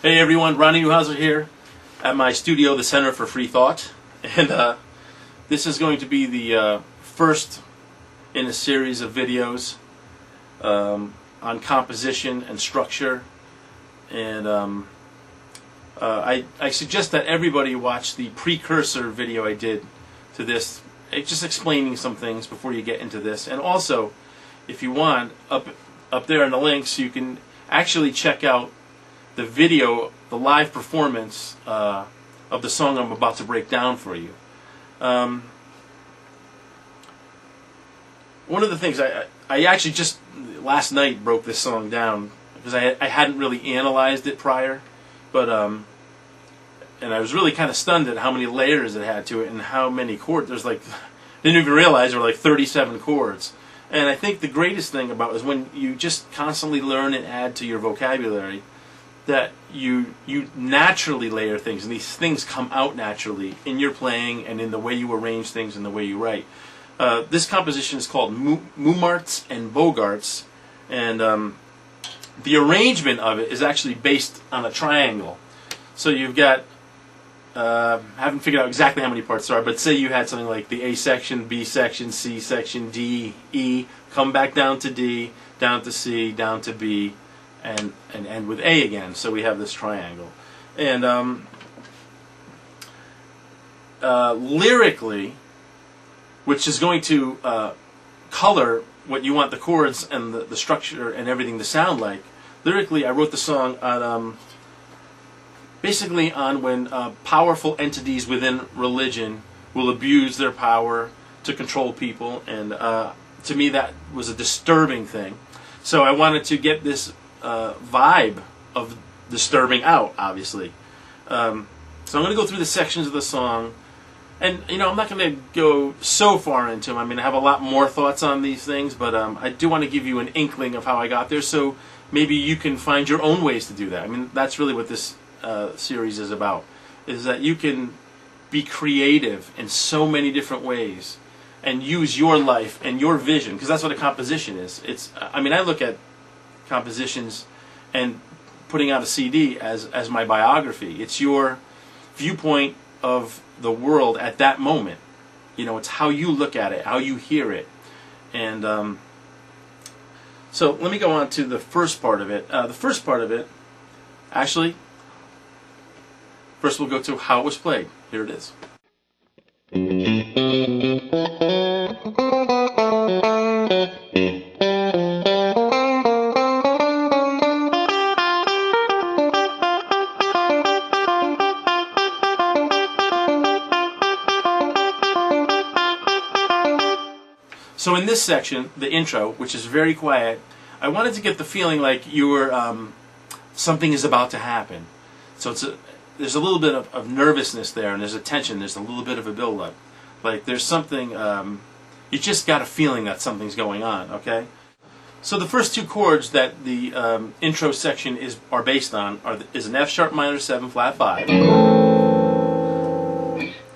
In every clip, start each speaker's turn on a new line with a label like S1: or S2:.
S1: Hey everyone, Ronnie here at my studio, the Center for Free Thought, and this is going to be the first in a series of videos on composition and structure, and I suggest that everybody watch the precursor video I did to this, just explaining some things before you get into this. And also, if you want, up there in the links, you can actually check out the video, the live performance of the song I'm about to break down for you. One of the things, I actually just last night broke this song down because I hadn't really analyzed it prior, but and I was really kind of stunned at how many layers it had to it and how many chords. There's like, didn't even realize there were like 37 chords. And I think the greatest thing about it is when you just constantly learn and add to your vocabulary, that you naturally layer things, and these things come out naturally in your playing and in the way you arrange things and the way you write. This composition is called Mummarts and Boggarts, and the arrangement of it is actually based on a triangle. So you've got, I haven't figured out exactly how many parts there are, but say you had something like the A section, B section, C section, D, E, come back down to D, down to C, down to B, and end with A again. So we have this triangle. And lyrically, which is going to color what you want the chords and the structure and everything to sound like, lyrically I wrote the song on basically on when powerful entities within religion will abuse their power to control people, and to me that was a disturbing thing. So I wanted to get this vibe of disturbing out, obviously. So I'm going to go through the sections of the song, and I'm not going to go so far into them. I mean, I have a lot more thoughts on these things, but I do want to give you an inkling of how I got there, so maybe you can find your own ways to do that. I mean, that's really what this series is about, is that you can be creative in so many different ways and use your life and your vision, because that's what a composition is. I mean, I look at compositions and putting out a CD as my biography. It's your viewpoint of the world at that moment. It's how you look at it, how you hear it. And so let me go on to the first part of it. The first part of it, actually, first we'll go to how it was played. Here it is. So in this section, the intro, which is very quiet, I wanted to get the feeling like you were, something is about to happen. So there's a little bit of nervousness there, and there's a tension, there's a little bit of a build-up. Like there's something, you just got a feeling that something's going on, okay? So the first two chords that the intro section are based on is an F sharp minor 7 flat 5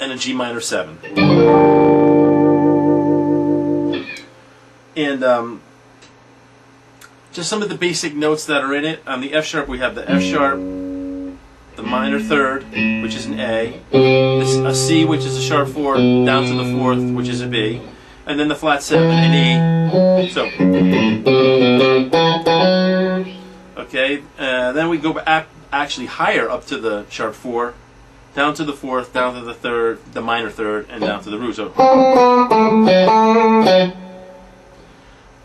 S1: and a G minor 7. And just some of the basic notes that are in it. On the F sharp we have the F sharp, the minor third, which is an A, a C, which is a sharp 4, down to the 4th, which is a B, and then the flat 7, an E. So, okay, then we go actually higher up to the sharp 4, down to the 4th, down to the 3rd, the minor 3rd, and down to the root. So,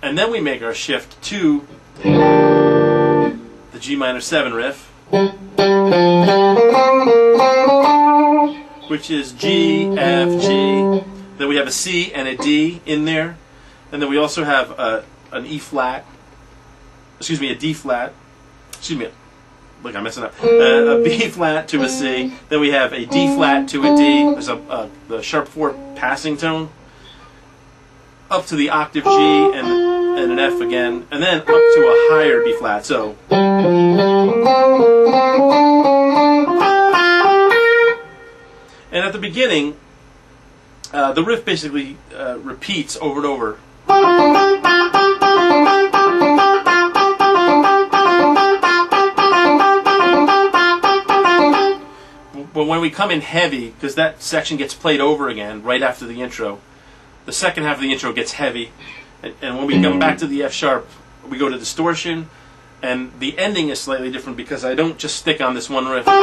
S1: and then we make our shift to the G minor 7 riff, which is G, F, G. Then we have a C and a D in there, and then we also have an E flat. Excuse me, a D flat. Excuse me, look, I'm messing up. A B flat to a C. Then we have a D flat to a D. There's the sharp 4 passing tone up to the octave G and an F again, and then up to a higher B flat. So. And at the beginning, the riff basically repeats over and over. But when we come in heavy, because that section gets played over again right after the intro, the second half of the intro gets heavy, and when we come back to the F sharp, we go to distortion, and the ending is slightly different because I don't just stick on this one riff. I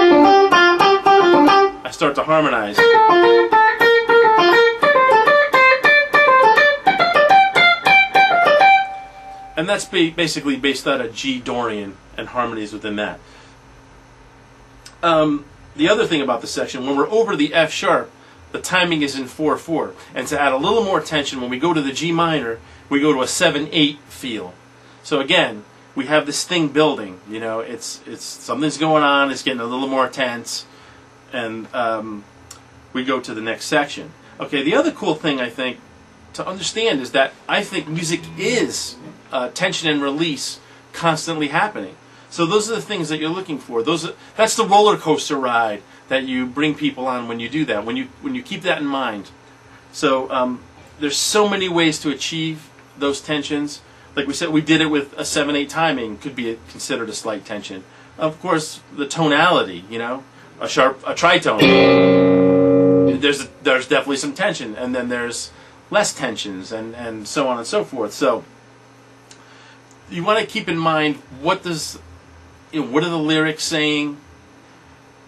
S1: start to harmonize. And that's basically based out of G Dorian and harmonies within that. The other thing about the section, when we're over the F sharp, the timing is in 4/4. And to add a little more tension, when we go to the G minor, we go to a 7/8 feel. So again, we have this thing building. You know, it's something's going on. It's getting a little more tense, and we go to the next section. Okay, the other cool thing I think to understand is that I think music is tension and release constantly happening. So those are the things that you're looking for. That's the roller coaster ride that you bring people on when you do that. When you keep that in mind. So there's so many ways to achieve those tensions. Like we said, we did it with a 7/8 timing. Could be considered a slight tension. Of course, the tonality. You know, a tritone. There's definitely some tension, and then there's less tensions, and so on and so forth. So you want to keep in mind what are the lyrics saying?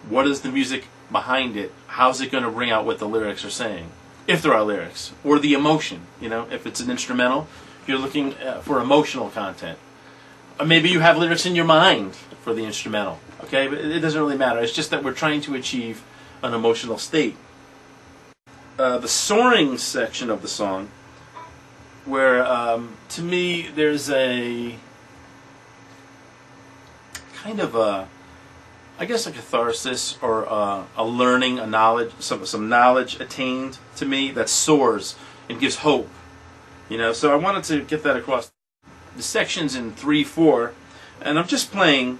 S1: What is the music behind it? How's it going to bring out what the lyrics are saying? If there are lyrics. Or the emotion. You know, if it's an instrumental, you're looking for emotional content. Or maybe you have lyrics in your mind for the instrumental. Okay, but it doesn't really matter. It's just that we're trying to achieve an emotional state. The soaring section of the song, where to me there's a kind of I guess a catharsis or a learning, a knowledge, some knowledge attained to me that soars and gives hope. You know, so I wanted to get that across. The section's in 3/4, and I'm just playing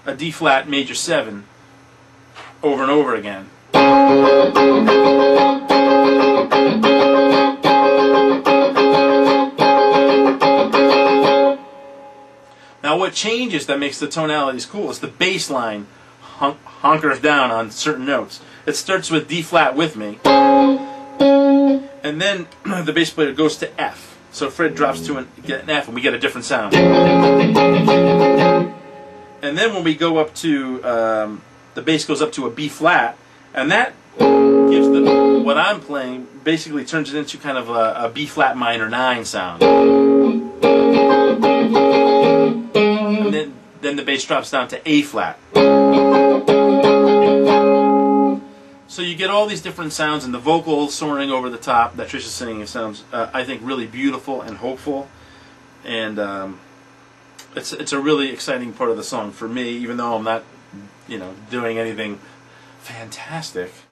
S1: a D flat major 7 over and over again. Now what changes that makes the tonalities cool is the bass line honkers down on certain notes. It starts with D flat with me, and then the bass player goes to F. So Fred drops to an F, and we get a different sound. And then when we go up to, the bass goes up to a B flat, and that gives what I'm playing, basically turns it into kind of a B flat minor 9 sound. And then the bass drops down to A flat. So you get all these different sounds, and the vocal soaring over the top that Trish is singing sounds, I think, really beautiful and hopeful. And it's a really exciting part of the song for me, even though I'm not, doing anything fantastic.